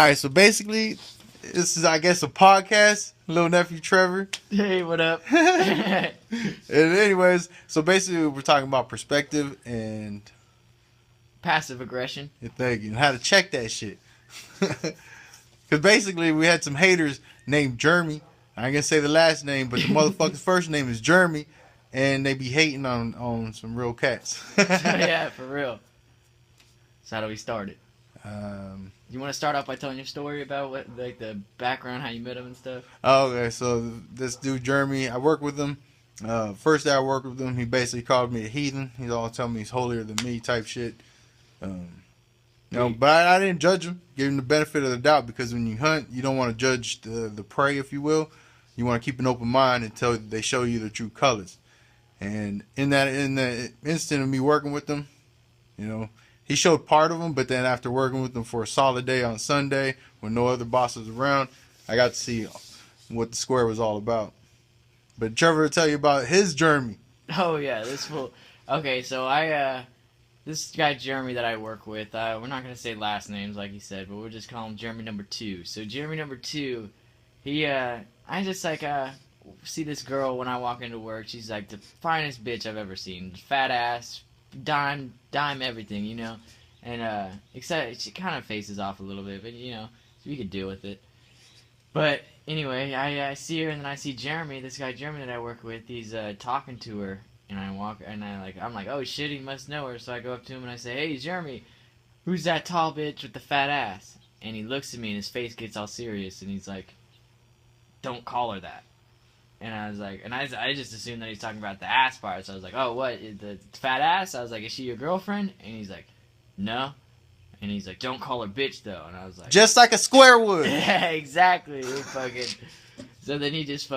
right, so basically, this is, I guess, a podcast. Little nephew Trevor. Hey, what up? And anyways, so basically, we're talking about perspective and Passive aggression. thank you, and how to check that shit. Because basically, we had some haters named Jeremy. I ain't gonna say the last name, but the motherfucker's first name is Jeremy, and they be hating on some real cats. Yeah, for real. So how do we start it? You want to start off by telling your story about what, like, the background, how you met him and stuff? Okay, so this dude Jeremy, I work with him. First day I worked with him, he basically called me a heathen. He's all telling me he's holier than me type shit. But I didn't judge him. Give him the benefit of the doubt, because when you hunt, you don't want to judge the prey, if you will. You want to keep an open mind until they show you the true colors. And in the instant of me working with him, he showed part of them, but then after working with him for a solid day on Sunday, when no other bosses around, I got to see what the square was all about. But Trevor will tell you about his Jeremy. Oh, yeah, this fool. Okay, so this guy Jeremy that I work with, we're not going to say last names like he said, but we'll just call him Jeremy number 2. So Jeremy number 2, I just see this girl when I walk into work. She's like the finest bitch I've ever seen. Fat ass, dime everything, and except she kind of faces off a little bit, but so we could deal with it. But anyway, I see her, and then I see Jeremy, this guy Jeremy that I work with. He's talking to her, and I'm like, oh shit, he must know her. So I go up to him and I say, hey Jeremy, who's that tall bitch with the fat ass? And he looks at me and his face gets all serious, and he's like, don't call her that. And I was like, and I just assumed that he's talking about the ass part. So I was like, oh, what, the fat ass? I was like, is she your girlfriend? And he's like, no. And he's like, don't call her bitch, though. And I was like, just like a square would. Yeah, exactly. So then he just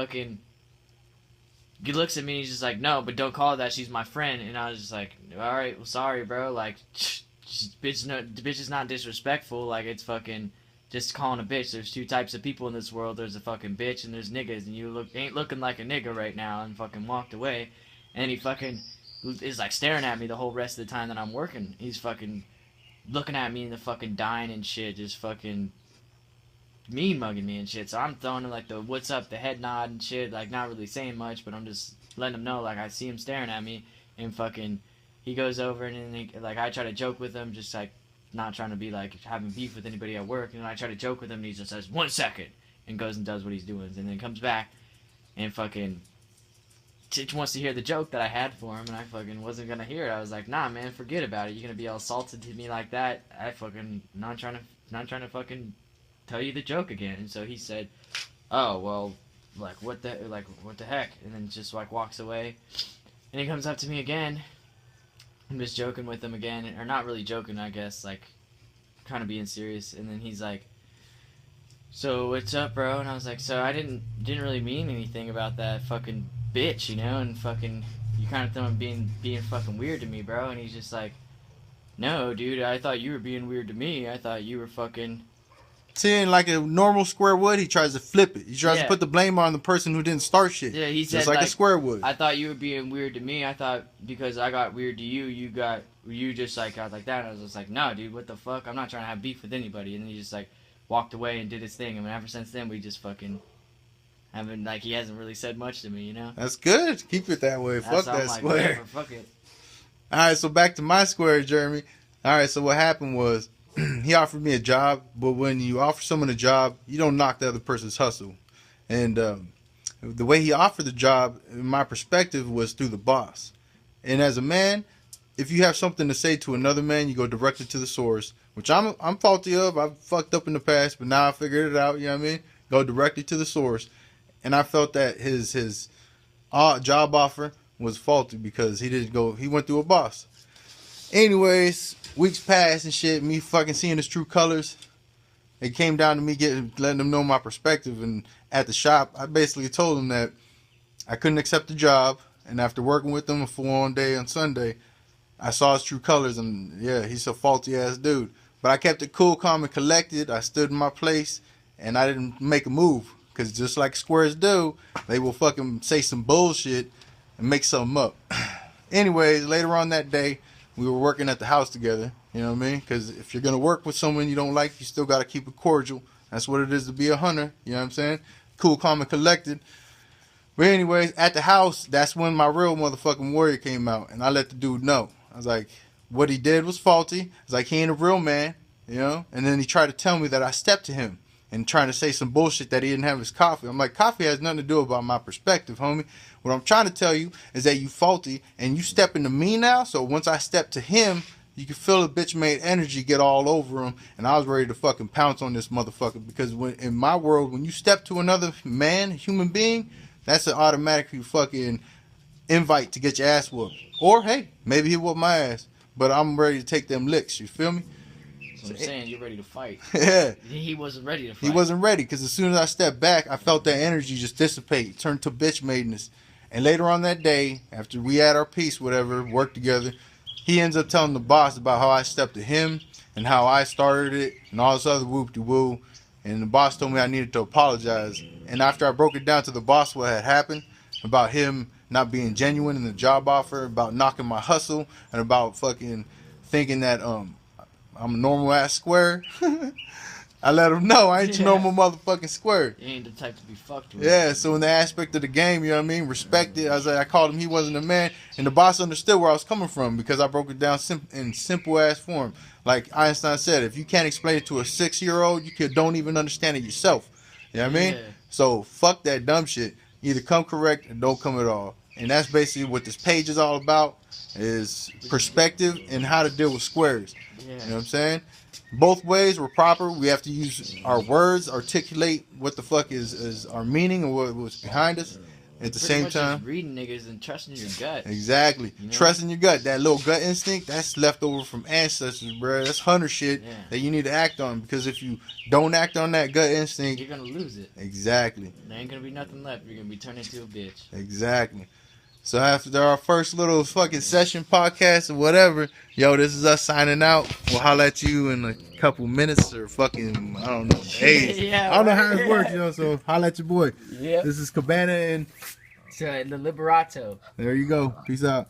he looks at me and he's just like, no, but don't call her that. She's my friend. And I was just like, all right, well, sorry, bro. Like, bitch is not disrespectful. Like, it's just calling a bitch. There's two types of people in this world. There's a fucking bitch and there's niggas, and you ain't looking like a nigga right now, and fucking walked away. And he is like staring at me the whole rest of the time that I'm working. He's fucking looking at me and the fucking dying and shit, just fucking mean mugging me and shit. So I'm throwing him like the what's up, the head nod and shit, like not really saying much, but I'm just letting him know, like, I see him staring at me, and fucking he goes over and then I try to joke with him, just like not trying to be like having beef with anybody at work, and I try to joke with him, and he just says 1 second and goes and does what he's doing, and then comes back and fucking wants to hear the joke that I had for him, and I fucking wasn't gonna hear it. I was like, nah man, forget about it. You're gonna be all salted to me like that. I fucking not trying to fucking tell you the joke again. And so he said, oh well, like what the heck, and then just like walks away, and he comes up to me again. I'm just joking with him again, or not really joking, I guess, like, kind of being serious, and then he's like, so what's up, bro? And I was like, so I didn't really mean anything about that fucking bitch, and fucking, you kind of throwing being fucking weird to me, bro. And he's just like, no, dude, I thought you were being weird to me. I thought you were fucking... Seeing like a normal square would, he tries to flip it. He tries to put the blame on the person who didn't start shit. Yeah, he said, just like a square would. I thought you were being weird to me. I thought because I got weird to you, you just like got like that. And I was just like, no, dude, what the fuck? I'm not trying to have beef with anybody. And then he just like walked away and did his thing. And ever since then, we just fucking haven't, like, he hasn't really said much to me, That's good. Keep it that way. Fuck that like, square. Whatever, fuck it. All right, so back to my square, Jeremy. All right, so what happened was, he offered me a job, but when you offer someone a job, you don't knock the other person's hustle. And the way he offered the job, in my perspective, was through the boss. And as a man, if you have something to say to another man, you go directly to the source, which I'm faulty of. I've fucked up in the past, but now I figured it out. You know what I mean? Go directly to the source. And I felt that his job offer was faulty because he went through a boss. Anyways, weeks passed and shit, me fucking seeing his true colors. It came down to me letting them know my perspective. And at the shop, I basically told them that I couldn't accept the job. And after working with him a full-on day on Sunday, I saw his true colors. And yeah, he's a faulty-ass dude. But I kept it cool, calm, and collected. I stood in my place, and I didn't make a move. Because just like squares do, they will fucking say some bullshit and make something up. Anyways, later on that day, we were working at the house together. You know what I mean? Because if you're gonna work with someone you don't like, you still gotta keep it cordial. That's what it is to be a hunter. You know what I'm saying? Cool, calm, and collected. But anyways, at the house, that's when my real motherfucking warrior came out, and I let the dude know. I was like, what he did was faulty. I was like, he ain't a real man, you know? And then he tried to tell me that I stepped to him and trying to say some bullshit that he didn't have his coffee. I'm like, coffee has nothing to do about my perspective, homie. What I'm trying to tell you is that you faulty and you stepping to me now, so once I step to him, you can feel the bitch made energy get all over him, and I was ready to fucking pounce on this motherfucker because when in my world, when you step to another man, human being, that's an automatically fucking invite to get your ass whooped. Or, hey, maybe he whooped my ass, but I'm ready to take them licks, you feel me? So I'm saying you're ready to fight. Yeah. He wasn't ready to fight. He wasn't ready because as soon as I stepped back, I felt that energy just dissipate, turn to bitch madeness. And later on that day, after we had our peace, whatever, worked together, he ends up telling the boss about how I stepped to him and how I started it and all this other whoop-de-woo. And the boss told me I needed to apologize. And after I broke it down to the boss what had happened, about him not being genuine in the job offer, about knocking my hustle, and about fucking thinking that I'm a normal ass square, I let him know I ain't your normal motherfucking square. You ain't the type to be fucked with. Yeah, so in the aspect of the game, you know what I mean, respect it. I called him, he wasn't a man, and the boss understood where I was coming from because I broke it down in simple ass form. Like Einstein said, if you can't explain it to a 6-year-old, you don't even understand it yourself. You know what I mean? Yeah. So fuck that dumb shit. Either come correct or don't come at all. And that's basically what this page is all about, is perspective and how to deal with squares. Yeah. You know what I'm saying? Both ways were proper. We have to use our words, articulate what the fuck is our meaning and what's behind us. At the Pretty same much time, just reading niggas and trusting your gut. exactly. You know? Trusting your gut. That little gut instinct, that's left over from ancestors, bro. That's hunter shit that you need to act on. Because if you don't act on that gut instinct, you're gonna lose it. Exactly. There ain't gonna be nothing left. You're gonna be turned into a bitch. Exactly. So after our first little fucking session podcast or whatever, yo, this is us signing out. We'll holler at you in a couple minutes or fucking, I don't know, days. Yeah, I don't know how it works, yo, so holler at your boy. Yeah. This is Cabana and So the Liberato. there you go. Peace out.